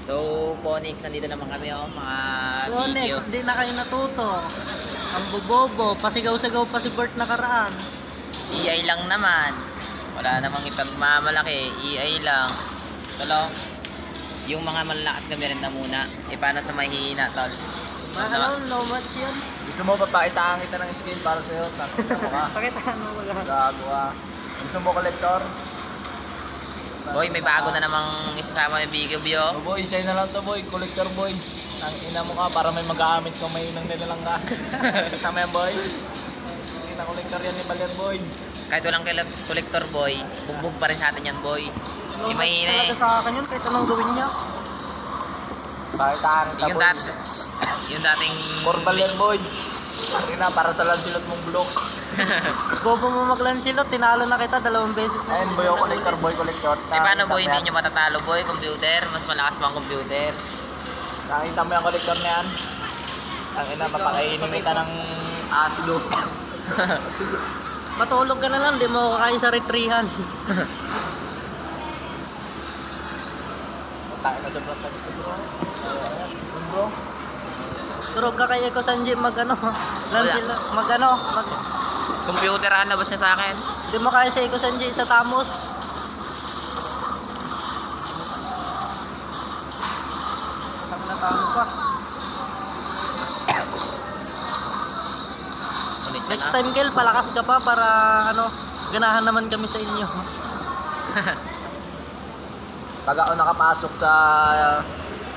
So, Ponix, nandito naman kami mga video. Next, di na kayo natuto. Ang bobobo, pasigaw-sigaw pa si Bert nakaraan. EI lang naman. Wala namang ipagmamalaki. EI lang. Tolong. Yung mga malalakas kami rin na muna. Paano sa mahihina, tol? No match yun. Gusto mo papakitaan kita ng skin para sa'yo? Takot mo ka. Pakitaan mo wala. Gago ka. Gusto mo collector? Boy, may bago na namang isasama yung Bigyo Bio. Oh, boy, sa'yo na lang to boy. Collector boy. Ang ina mo ka para may mag-aamit kung may nang nilalang ka. Tama yan boy. Kita collector yan ni Baler boy. Kahit walang collector, boy, bugbog pa rin sa atin yan, boy. No match Mahina talaga eh. sa akin yun, kahit anong gawin niya. Pakitaan kita Yung, boy. yung dating... Morbal yan boy. Ang ina para sa lansilot mong block. Bobo mo maglansilot, tinalo na kita 2 beses na. Ayun boy, collector boy, collector. Paano, boy, hindi nyo matatalo, boy? Computer, mas malakas pa ang computer. Nakita mo yung collector na yan? Ang ina, mapakainin kita ng aslo. Matulog ka na lang, di mo kakain sa retrihan. Takin na sobrang tamis to bro. Bro. Turog ka kay Eko Sanji mag Computer, ang labas niya sa akin. di mo kaya sa Eko Sanji sa Tamos. Nakatamo pa. Ulit na Next na. time Kel, palakas ka pa para ganahan naman kami sa inyo. Pag ako nakapasok sa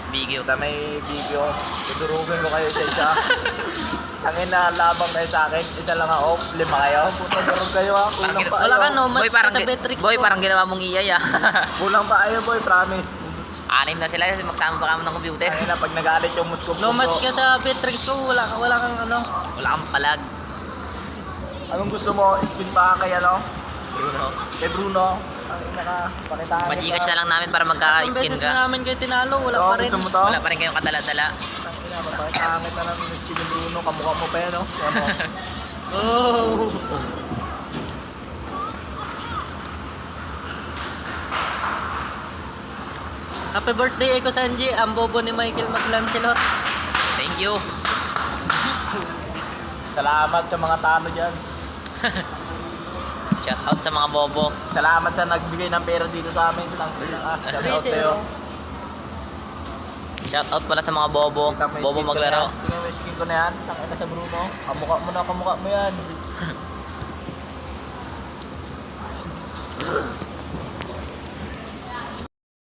Bigyo. may video, tudurugin ko kayo sa isa. Tangin na labang kayo sa akin, isa lang ako, 5 kayo. Puta durog kayo ha, kulang pa Wala ka kayo. no, Boy, mas parang, sa Betrix boy, ko. parang ginawa mong EI ah. Kulang pa kayo boy, promise. 6 na sila, magsama pa kami ng computer. Tangin na pag nagalit yung muskop No match ka sa Betrix ko, wala kang Wala kang palag. Anong gusto mo, skin pa kay ano? Bruno. Kay Bruno. Ang ina ka, pakitaan Magikas na lang namin para magka-skin beses ka. na namin kayo tinalo, wala Oo, pa rin. gusto mo to? Wala pa rin kayong kadala-dala. Ang ina, papakitaan kita ng skin ni Bruno, kamukha mo pa yan no? Yan mo. Oh. Happy birthday Eko Sanji, ang bobo ni Michael Maglancelot. Thank you. Salamat sa mga talo dyan. Shout out sa mga bobo. Salamat sa nagbigay ng pera dito sa amin. Shout out sa'yo. Shout out pala sa mga bobo. Kita mo yung Bobo skin ko na maglaro. yan. Tingnan mo yung skin ko na yan. Tangin na sa Bruno. Kamukha mo yan.